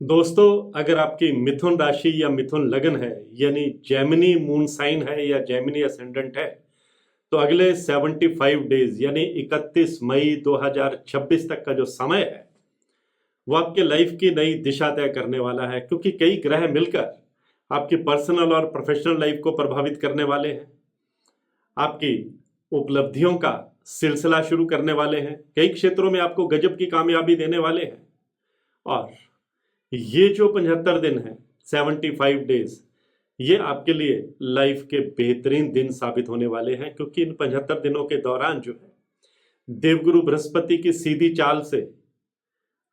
दोस्तों, अगर आपकी मिथुन राशि या मिथुन लगन है, यानी जेमिनी मून साइन है या जेमिनी असेंडेंट है, तो अगले 75 डेज यानी 31 मई 2026 तक का जो समय है वो आपके लाइफ की नई दिशा तय करने वाला है। क्योंकि कई ग्रह मिलकर आपकी पर्सनल और प्रोफेशनल लाइफ को प्रभावित करने वाले हैं, आपकी उपलब्धियों का सिलसिला शुरू करने वाले हैं, कई क्षेत्रों में आपको गजब की कामयाबी देने वाले हैं। और ये जो 75 दिन है, 75 डेज, ये आपके लिए लाइफ के बेहतरीन दिन साबित होने वाले हैं। क्योंकि इन 75 दिनों के दौरान जो है, देवगुरु बृहस्पति की सीधी चाल से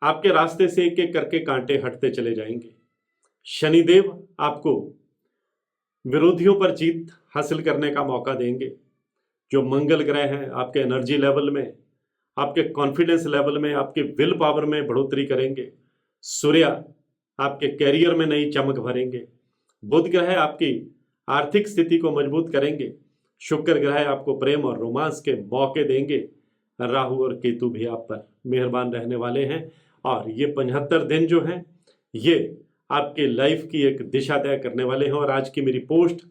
आपके रास्ते से एक एक करके कांटे हटते चले जाएंगे। शनिदेव आपको विरोधियों पर जीत हासिल करने का मौका देंगे। जो मंगल ग्रह हैं आपके एनर्जी लेवल में, आपके कॉन्फिडेंस लेवल में, आपके विल पावर में बढ़ोतरी करेंगे। सूर्य आपके कैरियर में नई चमक भरेंगे। बुध ग्रह आपकी आर्थिक स्थिति को मजबूत करेंगे। शुक्र ग्रह आपको प्रेम और रोमांस के मौके देंगे। राहु और केतु भी आप पर मेहरबान रहने वाले हैं। और ये 75 दिन जो हैं, ये आपके लाइफ की एक दिशा तय करने वाले हैं। और आज की मेरी पोस्ट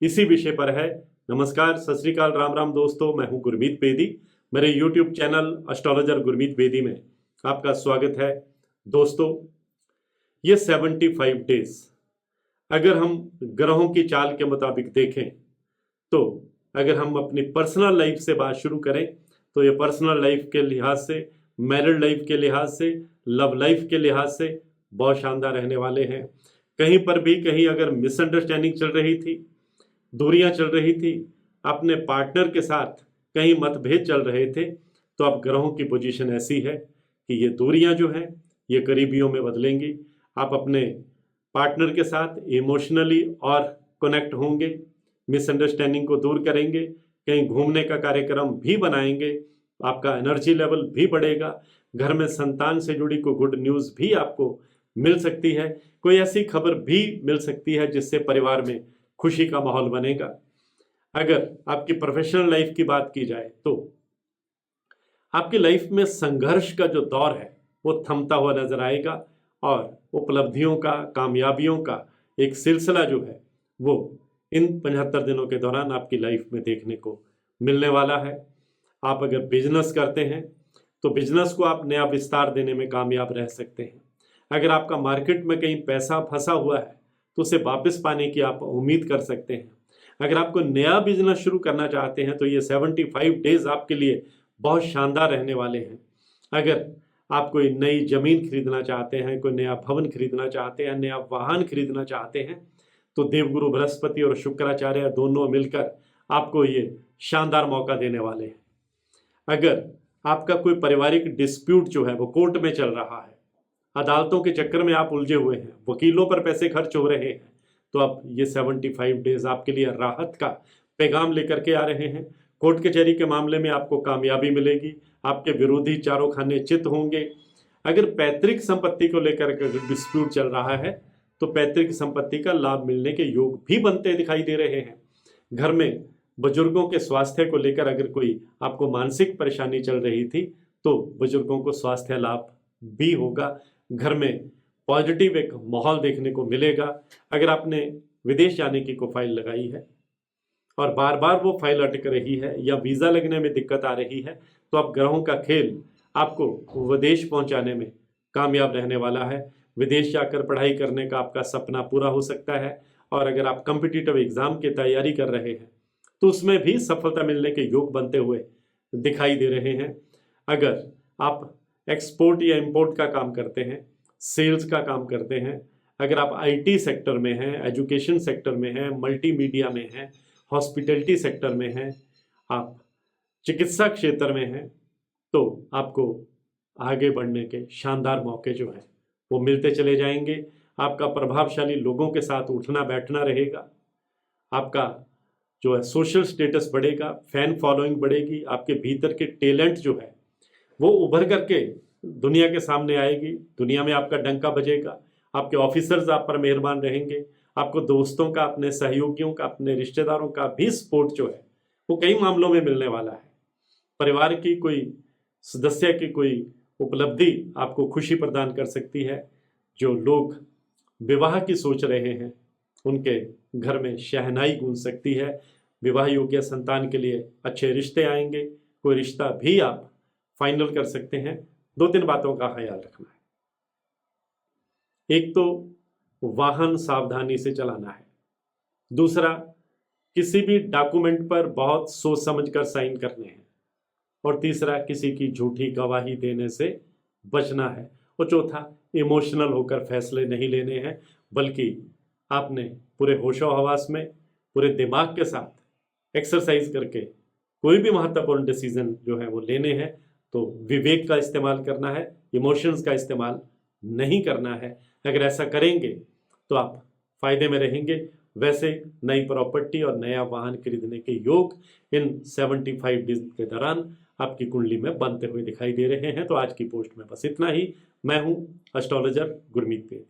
इसी विषय पर है। नमस्कार, सत श्री अकाल, राम राम दोस्तों, मैं हूं गुरमीत बेदी। मेरे YouTube channel astrologer Gurmeet Bedi में आपका स्वागत है। दोस्तों, ये 75 डेज अगर हम ग्रहों की चाल के मुताबिक देखें, तो अगर हम अपनी पर्सनल लाइफ से बात शुरू करें तो ये पर्सनल लाइफ के लिहाज से, मैरिड लाइफ के लिहाज से, लव लाइफ के लिहाज से बहुत शानदार रहने वाले हैं। कहीं पर भी कहीं अगर मिसअंडरस्टैंडिंग चल रही थी, दूरियां चल रही थी, अपने पार्टनर के साथ कहीं मतभेद चल रहे थे, तो अब ग्रहों की पोजीशन ऐसी है कि ये दूरियां जो हैं ये करीबियों में बदलेंगी। आप अपने पार्टनर के साथ इमोशनली और कनेक्ट होंगे, मिसअंडरस्टैंडिंग को दूर करेंगे, कहीं घूमने का कार्यक्रम भी बनाएंगे, आपका एनर्जी लेवल भी बढ़ेगा। घर में संतान से जुड़ी कोई गुड न्यूज़ भी आपको मिल सकती है, कोई ऐसी खबर भी मिल सकती है जिससे परिवार में खुशी का माहौल बनेगा। अगर आपकी प्रोफेशनल लाइफ की बात की जाए तो आपकी लाइफ में संघर्ष का जो दौर है वो थमता हुआ नजर आएगा। और उपलब्धियों का, कामयाबियों का एक सिलसिला जो है वो इन 75 दिनों के दौरान आपकी लाइफ में देखने को मिलने वाला है। आप अगर बिजनेस करते हैं तो बिजनेस को आप नया विस्तार देने में कामयाब रह सकते हैं। अगर आपका मार्केट में कहीं पैसा फंसा हुआ है तो उसे वापस पाने की आप उम्मीद कर सकते हैं। अगर आपको नया बिजनेस शुरू करना चाहते हैं तो ये 75 डेज आपके लिए बहुत शानदार रहने वाले हैं। अगर आप कोई नई जमीन खरीदना चाहते हैं, कोई नया भवन खरीदना चाहते हैं, नया वाहन खरीदना चाहते हैं, तो देवगुरु बृहस्पति और शुक्राचार्य दोनों मिलकर आपको ये शानदार मौका देने वाले हैं। अगर आपका कोई पारिवारिक डिस्प्यूट जो है वो कोर्ट में चल रहा है, अदालतों के चक्कर में आप उलझे हुए हैं, वकीलों पर पैसे खर्च हो रहे हैं, तो अब ये 75 डेज आपके लिए राहत का पैगाम लेकर के आ रहे हैं। कोर्ट कचहरी के मामले में आपको कामयाबी मिलेगी, आपके विरोधी चारों खाने चित होंगे। अगर पैतृक संपत्ति को लेकर डिस्प्यूट चल रहा है तो पैतृक संपत्ति का लाभ मिलने के योग भी बनते दिखाई दे रहे हैं। घर में बुजुर्गों के स्वास्थ्य को लेकर अगर कोई आपको मानसिक परेशानी चल रही थी तो बुजुर्गों को स्वास्थ्य लाभ भी होगा। घर में पॉजिटिव एक माहौल देखने को मिलेगा। अगर आपने विदेश जाने की को फाइल लगाई है और बार बार वो फाइल अटक रही है या वीज़ा लगने में दिक्कत आ रही है, तो अब ग्रहों का खेल आपको विदेश पहुंचाने में कामयाब रहने वाला है। विदेश जाकर पढ़ाई करने का आपका सपना पूरा हो सकता है। और अगर आप कॉम्पिटिटिव एग्ज़ाम की तैयारी कर रहे हैं तो उसमें भी सफलता मिलने के योग बनते हुए दिखाई दे रहे हैं। अगर आप एक्सपोर्ट या इंपोर्ट का काम करते हैं, सेल्स का काम करते हैं, अगर आप IT सेक्टर में हैं, एजुकेशन सेक्टर में हैं, मल्टीमीडिया में हैं, हॉस्पिटैलिटी सेक्टर में हैं, आप चिकित्सा क्षेत्र में हैं, तो आपको आगे बढ़ने के शानदार मौके जो हैं वो मिलते चले जाएंगे। आपका प्रभावशाली लोगों के साथ उठना बैठना रहेगा। आपका जो है सोशल स्टेटस बढ़ेगा, फैन फॉलोइंग बढ़ेगी। आपके भीतर के टैलेंट जो है वो उभर करके दुनिया के सामने आएगी। दुनिया में आपका डंका बजेगा। आपके ऑफिसर्स आप पर मेहरबान रहेंगे। आपको दोस्तों का, अपने सहयोगियों का, अपने रिश्तेदारों का भी सपोर्ट जो है वो कई मामलों में मिलने वाला है। परिवार की कोई सदस्य की कोई उपलब्धि आपको खुशी प्रदान कर सकती है। जो लोग विवाह की सोच रहे हैं उनके घर में शहनाई गूंज सकती है। विवाह योग्य संतान के लिए अच्छे रिश्ते आएंगे। कोई रिश्ता भी आप फाइनल कर सकते हैं। 2-3 बातों का ख्याल रखना है। एक तो वाहन सावधानी से चलाना है। दूसरा, किसी भी डॉक्यूमेंट पर बहुत सोच समझ कर साइन करने हैं। और तीसरा, किसी की झूठी गवाही देने से बचना है। और चौथा, इमोशनल होकर फैसले नहीं लेने हैं, बल्कि आपने पूरे होशो हवास में, पूरे दिमाग के साथ एक्सरसाइज करके कोई भी महत्वपूर्ण डिसीजन जो है वो लेने हैं। तो विवेक का इस्तेमाल करना है, इमोशंस का इस्तेमाल नहीं करना है। अगर ऐसा करेंगे तो आप फायदे में रहेंगे। वैसे नई प्रॉपर्टी और नया वाहन खरीदने के योग इन 75 डेज के दौरान आपकी कुंडली में बनते हुए दिखाई दे रहे हैं। तो आज की पोस्ट में बस इतना ही। मैं हूं एस्ट्रोलॉजर गुरमीत बेदी।